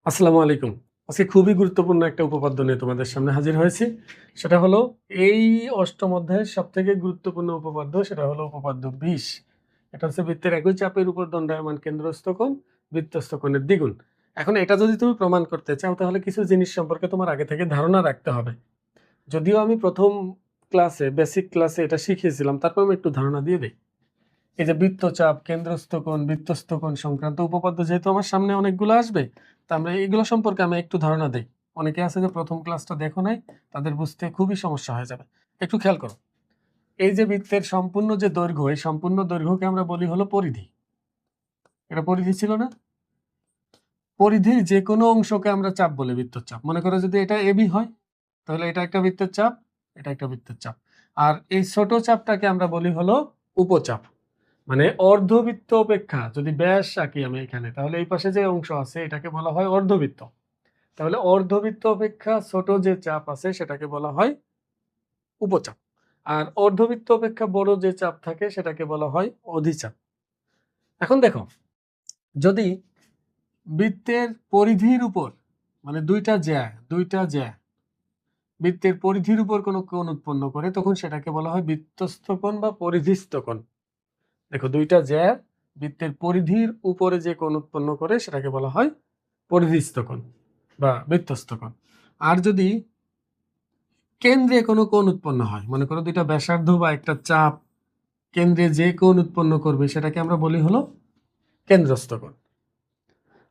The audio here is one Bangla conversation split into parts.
আসসালামু আলাইকুম। আজকে খুবই গুরুত্বপূর্ণ একটা উপপাদ্য নিয়ে তোমাদের সামনে হাজির হয়েছি। সেটা হলো এই অষ্টম অধ্যায়ের সবথেকে গুরুত্বপূর্ণ উপপাদ্য, সেটা হলো উপপাদ্য 20। এটা হচ্ছে বৃত্তের একই চাপের উপর দণ্ডায়মান কেন্দ্রস্থ কোণ বৃত্তস্থ কোণের দ্বিগুণ। এখন এটা যদি তুমি প্রমাণ করতে চাও তাহলে কিছু জিনিস সম্পর্কে তোমার আগে থেকে ধারণা রাখতে হবে। যদিও আমি প্রথম ক্লাসে বেসিক ক্লাসে এটা শিখিয়েছিলাম, তারপর আমি একটু ধারণা দিয়ে দেই। এই যে বৃত্তচাপ, কেন্দ্রস্থ কোণ, বৃত্তস্থ কোণ সংক্রান্ত উপপাদ্য যেহেতু আমার সামনে অনেকগুলো আসবে, তা আমরা এগুলো সম্পর্কে আমি একটু ধারণা দেই। অনেকে আছে যে প্রথম ক্লাসটা দেখো নাই, তাদের বুঝতে খুবই সমস্যা হয়ে যাবে। একটু খেয়াল করো, এই যে বৃত্তের সম্পূর্ণ যে দৈর্ঘ্য, এই সম্পূর্ণ দৈর্ঘ্যকে আমরা বলি হলো পরিধি। এটা পরিধি ছিল না? পরিধির যে কোনো অংশকে আমরা চাপ বলি বৃত্তচাপ। চাপ। মনে করো যদি এটা এবি হয়, তাহলে এটা একটা বৃত্তের চাপ, এটা একটা বৃত্তের চাপ। আর এই ছোট চাপটাকে আমরা বলি হলো উপচাপ। মানে অর্ধবৃত্ত অপেক্ষা যদি ব্যাস আঁকি আমি এখানে, তাহলে এই পাশে যে অংশ আছে এটাকে বলা হয় অর্ধবৃত্ত। তাহলে অর্ধবৃত্ত অপেক্ষা ছোট যে চাপ আছে সেটাকে বলা হয় উপচাপ। আর অর্ধবৃত্ত অপেক্ষা বড় যে চাপ থাকে সেটাকে বলা হয় অধিচাপ। এখন দেখো, যদি বৃত্তের পরিধির উপর, মানে দুইটা জ্যা বৃত্তের পরিধির উপর কোনো কোণ উৎপন্ন করে, তখন সেটাকে বলা হয় বৃত্তস্থ কোণ বা পরিধিস্থ কোণ। দেখো, দুইটা জ্যা বৃত্তের পরিধির উপরে যে কোণ উৎপন্ন করে সেটাকে বলা হয় পরিধিস্থ কোণ বা বৃত্তস্থ কোণ। আর যদি কেন্দ্রে কোনো কোণ উৎপন্ন হয়, মনে করো দুইটা ব্যাসার্ধ বা একটা চাপ কেন্দ্রে যে কোণ উৎপন্ন করবে সেটাকে আমরা বলি হলো কেন্দ্রস্থ কোণ।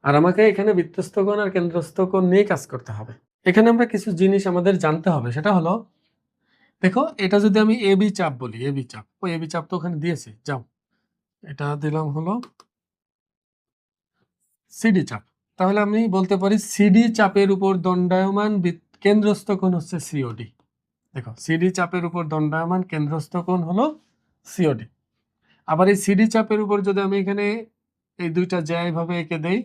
আর আমাকে এখানে বৃত্তস্থ কোণ আর কেন্দ্রস্থ কোণ নিয়ে কাজ করতে হবে। এখানে আমরা কিছু জিনিস আমাদের জানতে হবে। সেটা হলো, দেখো এটা যদি আমি এবি চাপ বলি, এবি চাপ, ওই এবি চাপ তো ওখানে দিয়েছি, যাও এটা দিলাম হলো সিডি চাপ। তাহলে আমি বলতে পারি সিডি চাপের উপর দণ্ডায়মান কেন্দ্রস্থ কোণ হচ্ছে সিওডি। দেখো, সিডি চাপের উপর দণ্ডায়মান কেন্দ্রস্থ কোণ হলো সিওডি। আবার এই সিডি চাপের উপর যদি আমি এখানে এই দুইটা জ্যা এইভাবে এঁকে দেই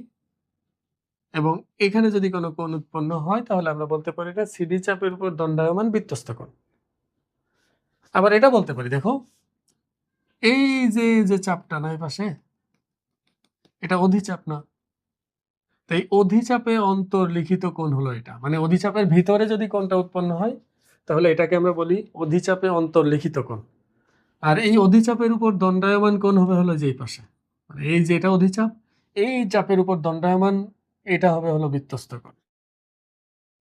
এবং এখানে যদি কোনো কোণ উৎপন্ন হয়, তাহলে আমরা বলতে পারি এটা সিডি চাপের উপর দণ্ডায়মান বৃত্তস্থ কোণ। আবার এটা বলতে পারি, দেখো এই যে চাপটা না এই পাশে, এটা অধিচাপ না? তাই অধিচাপে অন্তর্লিখিত কোণ হলো এটা। মানে অধিচাপের ভিতরে যদি কোণটা উৎপন্ন হয়, তাহলে এটাকে আমরা বলি অধিচাপে অন্তর্লিখিত কোণ। আর এই অধিচাপের উপর দণ্ডায়মান কোণ হবে হলো যে এই পাশে, মানে এই যে এটা অধিচাপ, এই চাপের উপর দণ্ডায়মান এটা হবে হলো বৃত্তস্থ কোণ।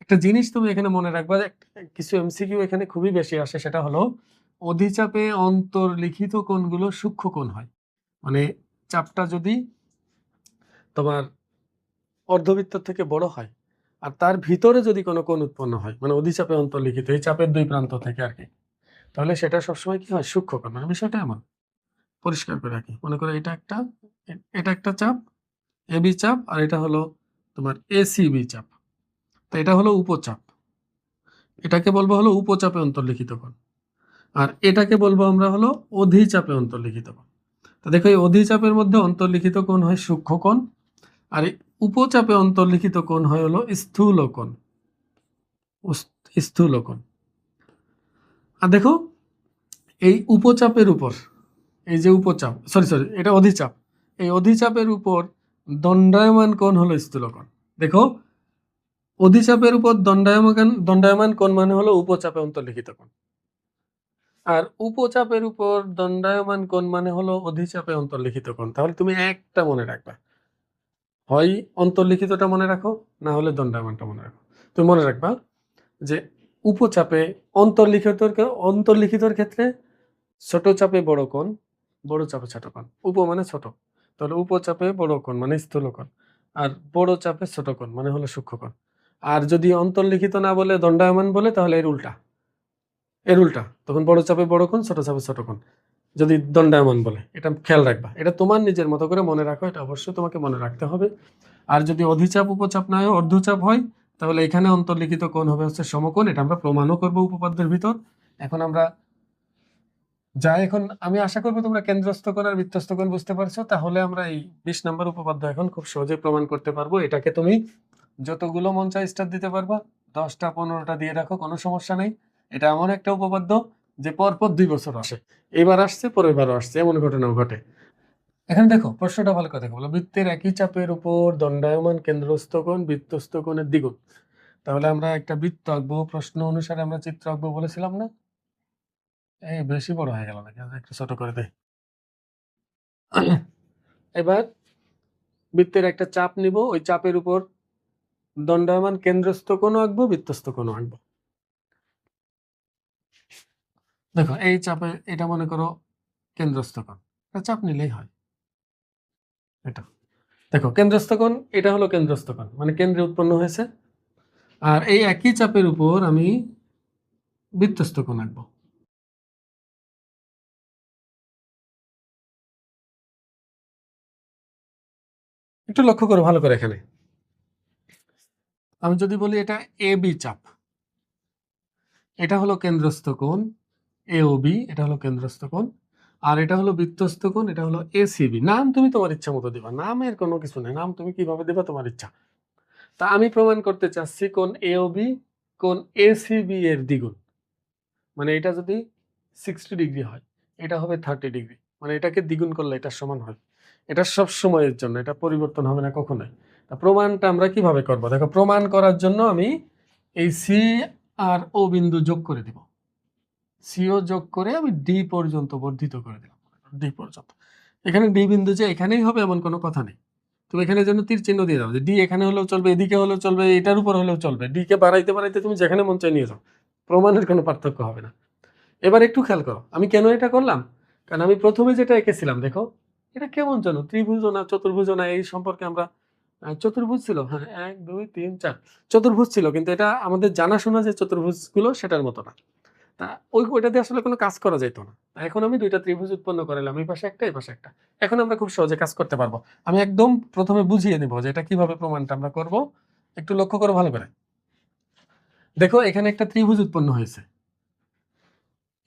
একটা জিনিস তুমি এখানে মনে রাখবা, কিছু এমসিকিউ এখানে খুবই বেশি আসে, সেটা হলো অধিচাপে অন্তর্লিখিত কোণগুলো সূক্ষ্ম কোণ হয়। মানে চাপটা যদি তোমার অর্ধবৃত্ত থেকে বড় হয় আর তার ভিতরে যদি কোনো কোণ উৎপন্ন হয়, মানে অধিচাপে অন্তর্লিখিত এই চাপের দুই প্রান্ত থেকে আর কি, তাহলে সেটা সবসময় কি হয়, সূক্ষ্ম কোণ। মানে বিষয়টা এমন, পরিষ্কার করে রাখি। মনে করো এটা একটা চাপ এবি চাপ, আর এটা হলো তোমার এসিবি চাপ। তো এটা হলো উপচাপ, এটাকে বলবো হলো উপচাপে অন্তর্লিখিত কোণ। আর এটাকে বলবো আমরা হলো অধিচাপে অন্তর্লিখিত কোণ। তো দেখো, এই অধিচাপের মধ্যে অন্তর্লিখিত কোণ হয় সূক্ষ্ম কোণ, আর এই উপচাপে অন্তর্লিখিত কোণ হয় হলো স্থূল কোণ। স্থূল কোণ। আর দেখো, এই উপচাপের উপর, এই যে উপচাপ, সরি এটা অধিচাপ, এই অধিচাপের উপর দণ্ডায়মান কোণ হলো স্থূল কোণ। দেখো, অধিচাপের উপর দণ্ডায়মান কোণ মানে হলো উপচাপে অন্তর্লিখিত কোণ, আর উপচাপের উপর দণ্ডায়মান কোণ মানে হলো অধিচাপে অন্তর্লিখিত কোণ। তাহলে তুমি একটা মনে রাখবা, হয় অন্তর্লিখিতটা মনে রাখো, না হলে দণ্ডায়মানটা মনে রাখো। তুমি মনে রাখবা যে উপচাপে অন্তর্লিখিতর ক্ষেত্রে ছোট চাপে বড় কোণ, বড় চাপে ছোট কোণ। উপ মানে ছোট, তাহলে উপচাপে বড় কোণ মানে স্থূল কোণ, আর বড় চাপে ছোট কোণ মানে হলো সূক্ষ্ম কোণ। আর যদি অন্তর্লিখিত না বলে দণ্ডায়মান বলে, তাহলে এর উল্টা তখন বড় চাপে বড় কোণ, ছোট চাপে ছোট কোণ। যদি দণ্ডায়মান বলে, এটা খেয়াল রাখবা। এটা তোমার নিজের মতো করে মনে রাখো, এটা অবশ্যই তোমাকে মনে রাখতে হবে। আর যদি অধিচাপ উপচাপ না হয়, অর্ধচাপ হয়, তাহলে এখানে অন্তর্লিখিত কোণ হবে হচ্ছে সমকোণ। এটা আমরা প্রমাণও করবো উপপাদ্যের ভিতর। এখন আমরা এখন আমি আশা করবো তোমরা কেন্দ্রস্থ কোণ আর বৃত্তস্থ কোণ বুঝতে পারছো। তাহলে আমরা এই 20 নম্বর উপপাদ্য এখন খুব সহজে প্রমাণ করতে পারবো। এটাকে তুমি যতগুলো মন চায় স্টার দিতে পারবা, 10টা 15টা দিয়ে রাখো, কোনো সমস্যা নেই। এটা এমন একটা উপপাদ্য যে পরপর 2 বছর আসে, এবার আসছে পরের বারও আসছে, এমন ঘটনাও ঘটে। এখানে দেখো প্রশ্নটা ভালো কথা বলো, বৃত্তের একই চাপের উপর দণ্ডায়মান কেন্দ্রস্থ কোণ বৃত্তস্থ কোণের দ্বিগুণ। তাহলে আমরা একটা বৃত্ত আঁকবো, প্রশ্ন অনুসারে আমরা চিত্র আঁকবো বলেছিলাম না? এই বেশি বড় হয়ে গেল নাকি, একটু ছোট করে দেয়। এবার বৃত্তের একটা চাপ নিব, ওই চাপের উপর দণ্ডায়মান কেন্দ্রস্থ কোণ আঁকবো, বৃত্তস্থ কোণ আঁকবো। দেখো এই চাপে এটা মনে করো কেন্দ্রস্থ কোণ, চাপ নিলেই হয় এটা। দেখো কেন্দ্রস্থ কোণ, এটা হলো কেন্দ্রস্থ কোণ, মানে কেন্দ্রে উৎপন্ন হয়েছে। আর এই একই চাপের উপর আমি বৃত্তস্থ কোণ আঁকবো। একটু লক্ষ্য করো ভালো করে, এখানে আমি যদি বলি এটা এ বি চাপ, এটা হলো কেন্দ্রস্থ কোণ এ ও বি, এটা হলো কেন্দ্রস্থ কোণ। আর এটা হলো বৃত্তস্থ কোণ, এটা হলো এসিবি। নাম তুমি তোমার ইচ্ছা মতো দিবা, নামের কোনো কিছু নেই, নাম তুমি কিভাবে দেবা তোমার ইচ্ছা। তা আমি প্রমাণ করতে চাচ্ছি কোণ এ ও বি কোণ এসিবি এর দ্বিগুণ। মানে এটা যদি 60 ডিগ্রি হয়, এটা হবে 30 ডিগ্রি, মানে এটাকে দ্বিগুণ করলে এটা সমান হয়। এটা সব সময়ের জন্য, এটা পরিবর্তন হবে না কখনোই। তা প্রমাণটা আমরা কিভাবে করব? দেখো প্রমাণ করার জন্য আমি এই সি আর ও বিন্দু যোগ করে দিব, সিও যোগ করে আমি ডি পর্যন্ত বর্ধিত করে দিলাম, ডি পর্যন্ত। এখানে ডি বিন্দু যে এখানেই হবে এমন কোনো কথা নেই। তুমি এখানে যেন তীর চিহ্ন দিয়ে দাও যে ডি এখানে হলেও চলবে, এদিকে হলেও চলবে, এটার উপর হলেও চলবে, ডি কে বাড়াইতে বাড়াইতে তুমি যেখানে মন চাই নিয়ে যাও, প্রমাণের কোনো পার্থক্য হবে না। এবার একটু খেয়াল করো আমি কেন এটা করলাম। কারণ আমি প্রথমে যেটা এঁকেছিলাম, দেখো এটা কেমন যেন ত্রিভুজ না চতুর্ভুজ না, এই সম্পর্কে আমরা চতুর্ভুজ ছিল, হ্যাঁ 1 2 3 4 চতুর্ভুজ ছিল, কিন্তু এটা আমাদের জানাশোনা যে চতুর্ভুজগুলো সেটার মতো না। তা ওইটা দিয়ে আসলে কোনো কাজ করা যেত না। এখন আমি দুইটা ত্রিভুজ উৎপন্ন করালাম, এই পাশে একটা এই পাশে একটা। এখন আমরা খুব সহজে কাজ করতে পারবো। আমি একদম প্রথমে বুঝিয়ে নেব যে এটা কিভাবে প্রমাণটা আমরা করব। একটু লক্ষ্য করো ভালো করে। দেখো এখানে একটা ত্রিভুজ উৎপন্ন হয়েছে,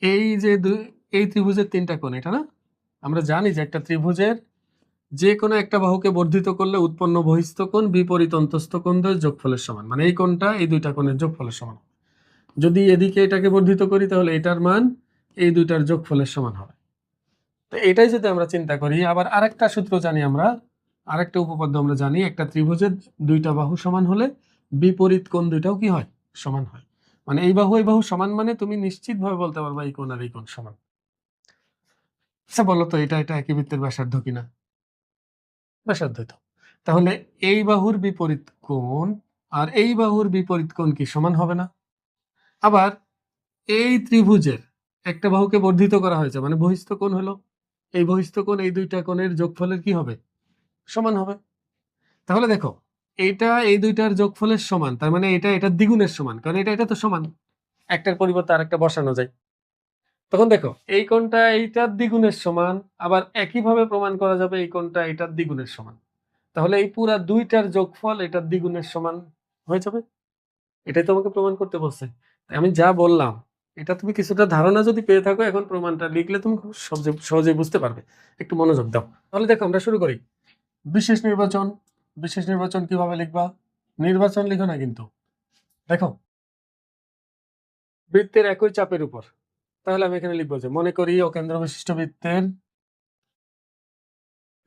এই যে এই ত্রিভুজের তিনটা কোণ, এটা না? আমরা জানি যে একটা ত্রিভুজের যে কোনো একটা বাহুকে বর্ধিত করলে উৎপন্ন বহিস্থ কোণ বিপরীত অন্তস্থ কোণ দ্বয়ের যোগফলের সমান, মানে এই কোণটা এই দুইটা কোণের যোগফলের সমান। যদি এদিকে এটাকে বর্ধিত করি তাহলে এটার মান এই দুইটার যোগফলের সমান হবে। তো এটাই যদি আমরা চিন্তা করি, আবার আরেকটা সূত্র জানি আমরা, আরেকটা উপপাদ্য আমরা জানি, একটা ত্রিভুজের দুইটা বাহু সমান হলে বিপরীত কোণ দুইটাও কি হয়? সমান হয়। মানে এই বাহু সমান, মানে তুমি নিশ্চিতভাবে বলতে পারবা এই কোণ আর এই কোণ সমান। আচ্ছা বলো তো এটা একই বৃত্তের ব্যাসার্ধ কিনা? ব্যাসার্ধ তো। তাহলে এই বাহুর বিপরীত কোণ আর এই বাহুর বিপরীত কোণ কি সমান হবে না? আবার এই ত্রিভুজের একটা বাহুকে বর্ধিত করা হয়েছে, মানে বহিস্থ কোণ হলো, এই বহিস্থ কোণ এই দুইটা কোণের যোগফলের কি হবে? সমান হবে। তাহলে দেখো এটা এই দুইটার যোগফলের সমান, তার মানে এটা এটার দ্বিগুণের সমান, কারণ এটা এটা তো সমান, একটার পরিবর্তে আরেকটা বসানো যায়। তখন দেখো এই কোণটা এইটার দ্বিগুণের সমান, আবার একইভাবে প্রমাণ করা যাবে এই কোণটা এটার দ্বিগুণের সমান। তাহলে এই পুরা দুইটার যোগফল এটার দ্বিগুণের সমান হয়ে যাবে। এটাই তোমাকে প্রমাণ করতে বলছে। আমি যা বললাম এটা তুমি কিছুটা ধারণা যদি পেয়ে থাকো, এখন প্রমাণটা লিখলে তুমি খুব সহজেই বুঝতে পারবে। একটু মনোযোগ দাও। তাহলে দেখো আমরা শুরু করি। বিশেষ নির্বাচন। বিশেষ নির্বাচন কিভাবে লিখবা? নির্বাচন লিখো না কিন্তু, দেখো বৃত্তের একই চাপের উপর, তাহলে আমি এখানে লিখবো যে মনে করি অকেন্দ্র বিশিষ্ট বৃত্তের,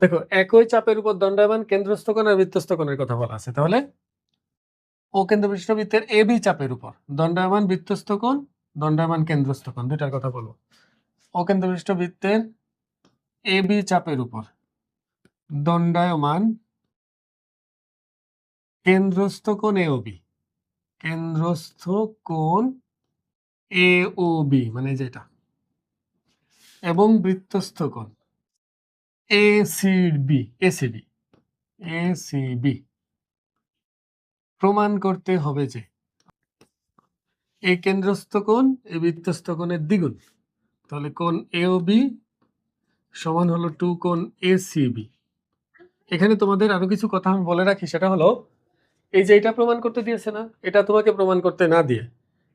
দেখো একই চাপের উপর দণ্ডায়মান কেন্দ্রস্থ কোণ আর বৃত্তস্থ কোণের কথা বলা আছে। তাহলে অকেন্দ্র বিশিষ্ট বৃত্তের এ বি চাপের উপর দণ্ডায়মান বৃত্তস্থ কোণ, দণ্ডায়মান কেন্দ্রস্থ কোণ, দুটার কথা বলবো। অকেন্দ্র বিশিষ্ট বৃত্তের এ বি চাপের উপর দণ্ডায়মান কেন্দ্রস্থ কোণ এ ও বি, কেন্দ্রস্থ কোণ এ ও বি মানে যেটা, এবং বৃত্তস্থ কোণ A C B, ACB, ACB. প্রমাণ করতে হবে যে এই কেন্দ্রস্থ কোণ এই বৃত্তস্থ কোণের দ্বিগুণ। তাহলে কোণ এ ও বি সমান হলো 2 কোণ এসিবি। এখানে তোমাদের আরো কিছু কথা আমি বলে রাখি, সেটা হলো এই যে এটা প্রমাণ করতে দিয়েছে না, এটা তোমাকে প্রমাণ করতে না দিয়ে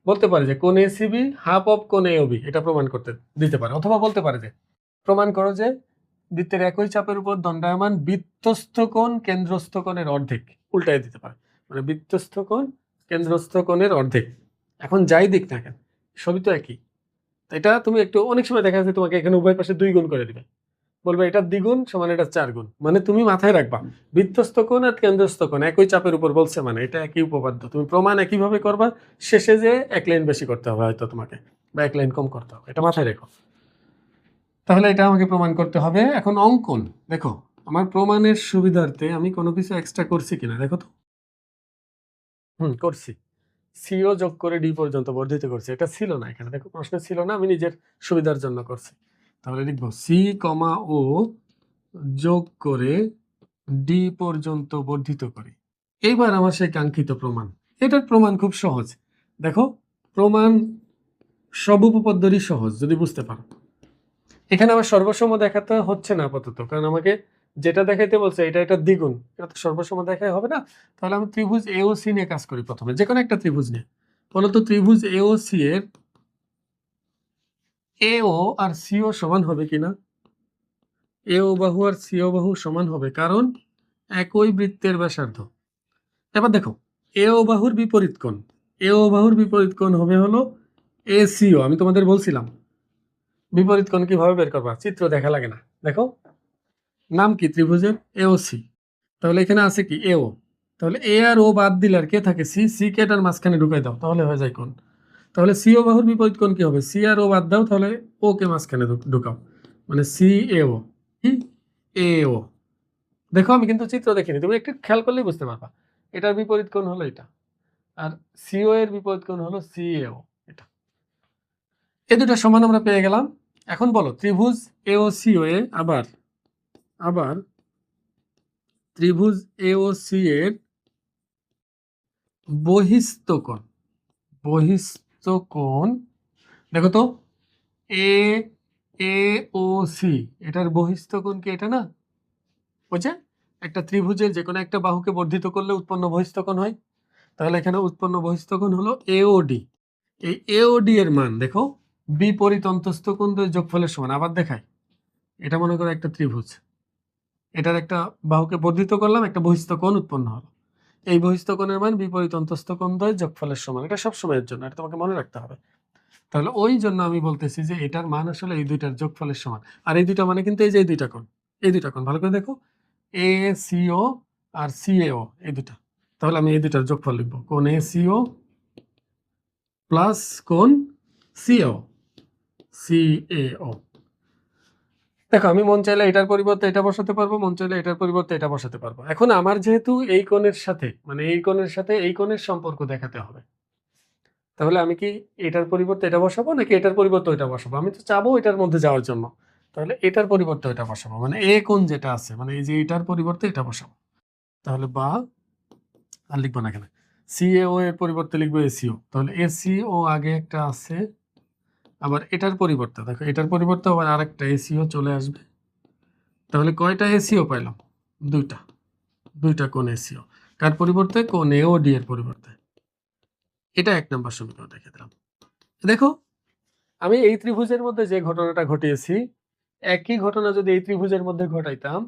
বলতে পারে যে কোণ এসিবি হাফ অফ কোণ এওবি, এটা প্রমাণ করতে দিতে পারে। অথবা বলতে পারে যে প্রমাণ করো যে বৃত্তের একই চাপের উপর দণ্ডায়মান বৃত্তস্থ কোণ কেন্দ্রস্থ কোণের অর্ধেক, উল্টায় দিতে পারে, মানে বৃত্তস্থ কোণ কেন্দ্রস্থ কোণের অর্ধেক। এখন যাই দিক না কেন সবই তো একই। এটা তুমি একটু অনেক সময় দেখা যাচ্ছে তোমাকে এখানে উভয় পাশে 2 গুণ করে দিবে, বলবে এটার দ্বিগুণ সমান এটার 4 গুণ। মানে তুমি মাথায় রাখবা বৃত্তস্থ কোণ আর কেন্দ্রস্থ কোণ একই চাপের উপর বলছে, মানে এটা একই উপপাদ্য। তুমি প্রমাণ একইভাবে করবা, শেষে যে এক লাইন বেশি করতে হবে হয়তো তোমাকে, বা এক লাইন কম করতে হবে, এটা মাথায় রেখো। তাহলে এটা আমাকে প্রমাণ করতে হবে। এখন অঙ্কন দেখো, আমার প্রমাণের সুবিধার্থে আমি কোনো কিছু এক্সট্রা করছি কিনা দেখো তো। করছি, সিও যোগ করে ডি পর্যন্ত বর্ধিত করছি। এটা ছিল না এখানে, দেখো প্রশ্ন ছিল না, আমি নিজের সুবিধার জন্য করছি। তাহলে লিখবো সি কমা ও যোগ করে ডি পর্যন্ত বর্ধিত করি। এইবার আমার সেই কাঙ্ক্ষিত প্রমাণ। এটার প্রমাণ খুব সহজ। দেখো প্রমাণ সব উপপাদ্যেরই সহজ যদি বুঝতে পারো। এখানে আমার সর্বসম দেখাতে হচ্ছে না আপাতত, কারণ আমাকে যেটা দেখাইতে বলছে এটা এটার দ্বিগুণ, এটা তো সর্বসম দেখাই হবে না। তাহলে আমি ত্রিভুজ এ ও সি নিয়ে কাজ করি প্রথমে, যে কোনো একটা ত্রিভুজ নিয়ে। বলতো ত্রিভুজ এ ও সি এর এ ও আর সিও সমান হবে কিনা। এ ও বাহু আর সিও বাহু সমান হবে, কারণ একই বৃত্তের ব্যাসার্ধ। এবার দেখো এ ও বাহুর বিপরীত কোণ, এ ও বাহুর বিপরীত কোণ হবে হলো এ সিও। আমি তোমাদের বলছিলাম বিপরীত কোণ কিভাবে বের করবা, চিত্র দেখা লাগে না। দেখো নাম কি ত্রিভুজের, এ ও সি। তাহলে এখানে আছে কি এ ও, তাহলে এ আর ও বাদ দিলে আর কে থাকে, সি। সি কে এটার মাঝখানে ঢুকাই দাও, তাহলে হয়ে যায় কোণ। তাহলে সি ও বাহুর বিপরীত কোণ কি হবে, সি আর ও বাদ দাও, তাহলে ও কে মাঝখানে ঢুকাও, মানে সি এ ও। কি এ ও। দেখো আমি কিন্তু চিত্র দেখিনি, তুমি একটু খেয়াল করলেই বুঝতে পারবা। এটার বিপরীত কোণ হলো এটা, আর সিও এর বিপরীত কোণ হলো সি এ ও। এটা এই দুটো সমান আমরা পেয়ে গেলাম। এখন বলো ত্রিভুজ এ ও সি ও এ আবার আবার ত্রিভুজ এ ও সি এর বহিস্থ কোণ। বহিস্থ কোণ দেখো তো, এ এ ও সি, এটার বহিস্থ কোণ কি এটা না, বুঝছে? একটা ত্রিভুজের যে কোনো একটা বাহুকে বর্ধিত করলে উৎপন্ন বহিস্থ কোণ হয়। তাহলে এখানে উৎপন্ন বহিস্থ কোণ হলো এওডি। এই এওডি এর মান দেখো বিপরীত অন্তস্থ কোণ দ্বয়ের যোগফলের সমান। আবার দেখাই, এটা মনে করো একটা ত্রিভুজ, এটার একটা বাহুকে বর্ধিত করলাম, একটা বহিস্থ কোণ উৎপন্ন হলো। এই বহিস্থ কোণের মান বিপরীত অন্তস্থ কোণ দ্বয়ের যোগফলের সমান। এটা সব সময়ের জন্য, এটা তোমাকে মনে রাখতে হবে। তাহলে ওই জন্য আমি বলতেছি যে এটার মান আসলে এই দুইটার যোগফলের সমান। আর এই দুইটা মানে কিন্তু এই যে এই দুইটা কোণ, এই দুইটা কোণ ভালো করে দেখো, এ সিও আর সিএও, এই দুটা। তাহলে আমি এই দুইটার যোগফল লিখবো, কোণ এ সিও প্লাস কোণ সিও, সিএও। দেখো আমি মন চাইলে এটার পরিবর্তে এটা বসাতে পারবো, মন চাইলে এটার পরিবর্তে এটা বসাতে পারবো। এখন আমার যেহেতু এই কোণের সাথে, মানে এই কোণের সাথে এই কোণের সম্পর্ক দেখাতে হবে, তাহলে আমি কি এটার পরিবর্তে এটা বসাবো নাকি এটার পরিবর্তে ওইটা বসাবো? আমি তো চাবো এটার মধ্যে যাওয়ার জন্য, তাহলে এটার পরিবর্তে ওইটা বসাবো, মানে এ কোণ যেটা আছে, মানে এই যে এটার পরিবর্তে এটা বসাবো। তাহলে বা আর লিখবো না এখানে, সিএও এর পরিবর্তে লিখবো এসিও। তাহলে এসিও আগে একটা আছে, আবার এটার পরিবর্তে দেখো এটার পরিবর্তে আবার আরেকটা এসিও চলে আসবে। তাহলে কয়টা এসিও পাইলাম, দুইটা, দুইটা কোণ এসিও। কার পরিবর্তে, কোণ এওডি এর পরিবর্তে। এটা এক নম্বর সমীকরণ রেখে দিলাম। দেখো আমি এই ত্রিভুজের মধ্যে যে ঘটনাটা ঘটিয়েছি, একই ঘটনা যদি এই ত্রিভুজের মধ্যে ঘটাইতাম,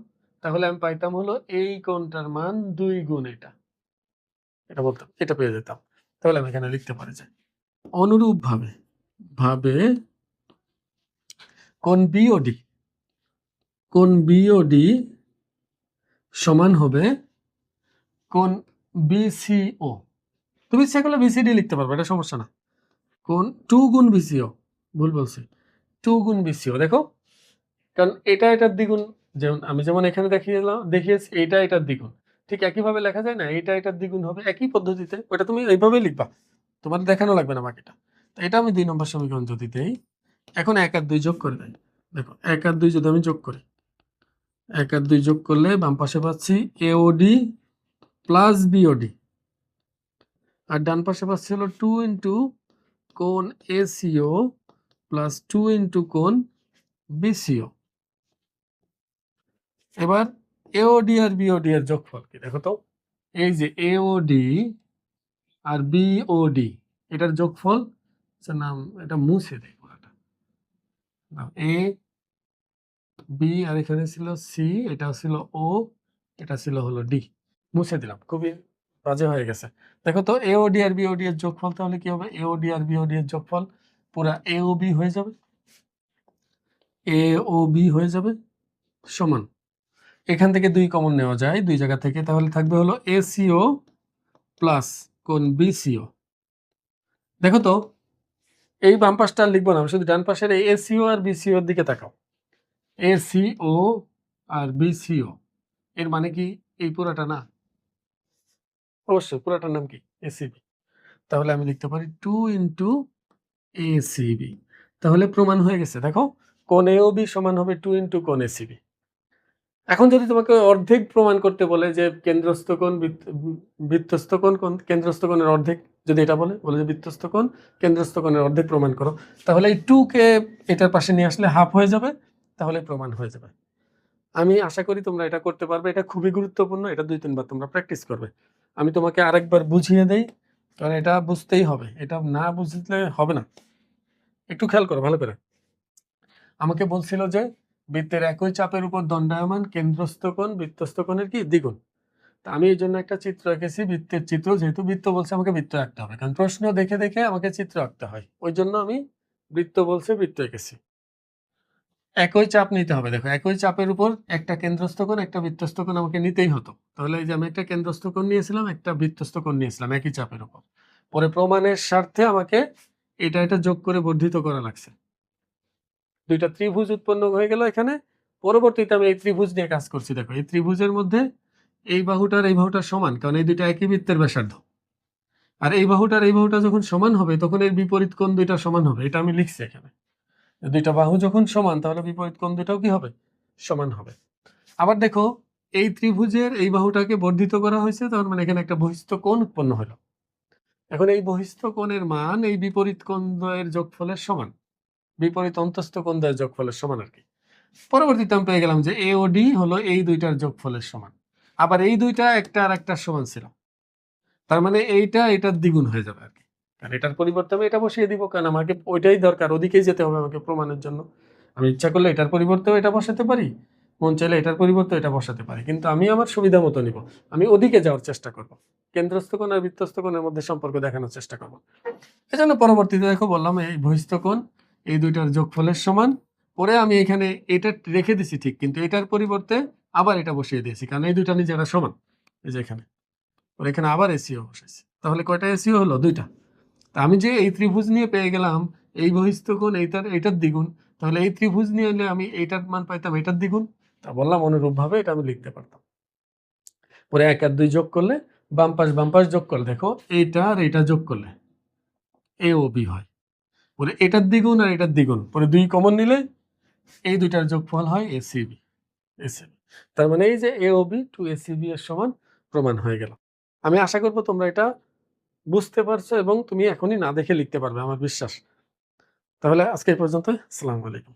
তাহলে আমি পাইতাম হলো এই কোণটার মান 2 গুণ এটা, এটা বলতাম, এটা পেয়ে যেতাম। তাহলে আমি এখানে লিখতে পারি যে অনুরূপ ভাবে কোণ বিওডি, কোণ বিওডি সমান হবে কোণ বিসিও। তুমি ইচ্ছা করলে বিসিডি লিখতে পারবে, এটা সমস্যা না। কোণ 2 গুণ বিসিও, ভুল বলছি, 2 গুণ বিসিও। দেখো কারণ এটা এটার দ্বিগুণ, যেমন আমি যেমন এখানে দেখিয়েছি এটা এটার দ্বিগুণ, ঠিক একইভাবে লেখা যায় না, এটা এটার দ্বিগুণ হবে একই পদ্ধতিতে। ওটা তুমি এইভাবেই লিখবা, তোমার দেখানো লাগবে না বাকিটা। তো এটা আমি 2 নম্বর সমীকরণ যদি দেই, এখন 1 আর 2 যোগ করে দেই। দেখো 1 আর 2 যদি আমি যোগ করি, 1 আর 2 যোগ করলে বাম পাশে পাচ্ছি এওডি প্লাস বিওডি, আর ডান পাশে পাচ্ছি হলো 2 ইন্টু কোণ এসিও প্লাস 2 ইন্টু কোণ বিসিও। এবার এওডি আর বিওডি এর যোগফল কি দেখো তো, এই যে এওডি আর বিওডি এটার যোগফল, নাম এটা মুছে দেই পুরোটা, এ বি আর এখানে ছিল সি, এটা ছিল ও, এটা ছিল হলো ডি, মুছে দিলাম, খুবই বাজে হয়ে গেছে। দেখো তো এওডি আর বিওডি এর যোগফল তাহলে কি হবে, এওডি আর বিওডি এর যোগফল পুরা এওবি হয়ে যাবে, এওবি হয়ে যাবে। সমান, এখান থেকে 2 কমন নেওয়া যায় 2 জায়গা থেকে, তাহলে থাকবে হলো এসিও প্লাস কোণ বিসিও। দেখো তো এই বাম পাশটা আর লিখবো না, আমি শুধু ডান পাশের এই এসিও আর বিসিও এর দিকে তাকাও। এসিও আর বিসিও এর মানে কি এই পুরাটা না? অবশ্যই পুরাটার নাম কি? এসিবি। তাহলে আমি লিখতে পারি 2 ইনটু এসিবি। তাহলে প্রমাণ হয়ে গেছে। দেখো কোণ এওবি সমান হবে 2 ইনটু কোণ এসিবি। এখন যদি তোমাকে অর্ধেক প্রমাণ করতে বলে যে কেন্দ্রস্থ কোণ বৃত্তস্থ কোণ কেন্দ্রস্থ কোণের অর্ধেক, যদি এটা বলে যে বৃত্তস্থ কোণ কেন্দ্রস্থ কোণের অর্ধেক প্রমাণ করো, তাহলে এই 2 কে এটার পাশে নিয়ে আসলে হাফ হয়ে যাবে, তাহলে প্রমাণ হয়ে যাবে। আমি আশা করি তোমরা এটা করতে পারবে। এটা খুবই গুরুত্বপূর্ণ। এটা 2-3 বার তোমরা প্র্যাকটিস করবে। আমি তোমাকে আরেকবার বুঝিয়ে দেই, কারণ এটা বুঝতেই হবে। এটা না বুঝলে হবে না। একটু খেয়াল করো ভালো করে। আমাকে বলছিল যে বৃত্তের একই চাপের উপর দণ্ডায়মান কেন্দ্রস্থ কোণ বৃত্তস্থ কোণের কি দ্বিগুণ। তা আমি এই জন্য একটা চিত্র এঁকেছি, বৃত্তের চিত্র। যেহেতু বৃত্ত বলছে আমাকে বৃত্ত আঁকতে হবে, কারণ প্রশ্ন দেখে দেখে আমাকে চিত্র আঁকতে হয়। ওই জন্য আমি বৃত্ত বলছে বৃত্ত এঁকেছি। একই চাপ নিতে হবে। দেখো একই চাপের উপর একটা কেন্দ্রস্থ কোণ একটা বৃত্তস্থ কোণ আমাকে নিতেই হতো। তাহলে এই যে আমি একটা কেন্দ্রস্থ কোণ নিয়েছিলাম, একটা বৃত্তস্থ কোণ নিয়েছিলাম একই চাপের উপর। পরে প্রমাণের স্বার্থে আমাকে এটা যোগ করে বর্ধিত করা লাগছে। 2টা ত্রিভুজ উৎপন্ন হয়ে গেল এখানে। পরবর্তীতে আমি এই ত্রিভুজ নিয়ে কাজ করছি। দেখো এই ত্রিভুজের মধ্যে এই বাহুটার এই বাহুটার সমান, কারণ এই দুইটা একই বৃত্তের ব্যাসার্ধ। আর এই বাহুটার এই বাহুটা যখন সমান হবে তখন এর বিপরীত কোণ দুইটা সমান হবে। এটা আমি লিখছি এখানে। দুইটা বাহু যখন সমান তাহলে বিপরীত কোণ দুটাও কি হবে? সমান হবে। আবার দেখো এই ত্রিভুজের এই বাহুটাকে বর্ধিত করা হয়েছে, তার মানে এখানে একটা বহিস্থ কোণ উৎপন্ন হলো। এখন এই বহিস্থ কোণের মান এই বিপরীত কোণ দ্বয়ের যোগফলের সমান, বিপরীত অন্তস্থ কোণ দ্বয়ের যোগফলের সমান আর কি। পরবর্তীতে আমি পেয়ে গেলাম যে এ ও ডি হলো এই দুইটার যোগফলের সমান। আবার এই দুইটা একটা আর একটা সমান ছিল, তার মানে এইটা এটার দ্বিগুণ হয়ে যাবে আর কি। কারণ এটার পরিবর্তে আমি এটা বসিয়ে দিব, কারণ আমাকে ওইটাই দরকার, ওদিকেই যেতে হবে আমাকে প্রমাণের জন্য। আমি ইচ্ছা করলে এটার পরিবর্তেও এটা বসাতে পারি, মন চাইলে এটার পরিবর্তে এটা বসাতে পারি, কিন্তু আমি আমার সুবিধা মতো নিব। আমি ওদিকে যাওয়ার চেষ্টা করব, কেন্দ্রস্থ কোণ আর বৃত্তস্থ কোণের মধ্যে সম্পর্ক দেখানোর চেষ্টা করব। এজন্য পরবর্তীতে দেখো বললাম এই বহিস্থ কোণ এই দুইটার যোগফলের সমান। পরে আমি এখানে এটা রেখে দিছি ঠিক, কিন্তু এটার পরিবর্তে আবার এটা বসিয়ে দিয়েছি, কারণ এই দুইটা নিজেরা সমান। এই যে এখানে ওর এখানে আবার এসিও বসাইছি, তাহলে কয়টা এসিও হলো? 2টা। তা আমি যে এই ত্রিভুজ নিয়ে পেয়ে গেলাম এই বহিস্থ কোণ এইটার দ্বিগুণ, তাহলে এই ত্রিভুজ নিয়ে এলে আমি এইটার মান পাইতাম এটার দ্বিগুণ। তা বললাম অনুরূপভাবে এটা আমি লিখতে পারতাম। পরে 1 আর 2 যোগ করলে বাম পাশ যোগ করলে দেখো এইটা আর এইটা যোগ করলে এ ও বি হয়। পরে এটার দ্বিগুণ আর এটার দ্বিগুণ, পরে 2 কমন নিলে এই দুইটার যোগফল হয় এসিবি। এসিবি তার মানে এই যে এ ও বি টু এসিবি এর সমান প্রমাণ হয়ে গেল। আমি আশা করব তোমরা এটা বুঝতে পারছো এবং তুমি এখনই না দেখে লিখতে পারবে, আমার বিশ্বাস। তাহলে আজকে এই পর্যন্ত। আসসালামু আলাইকুম।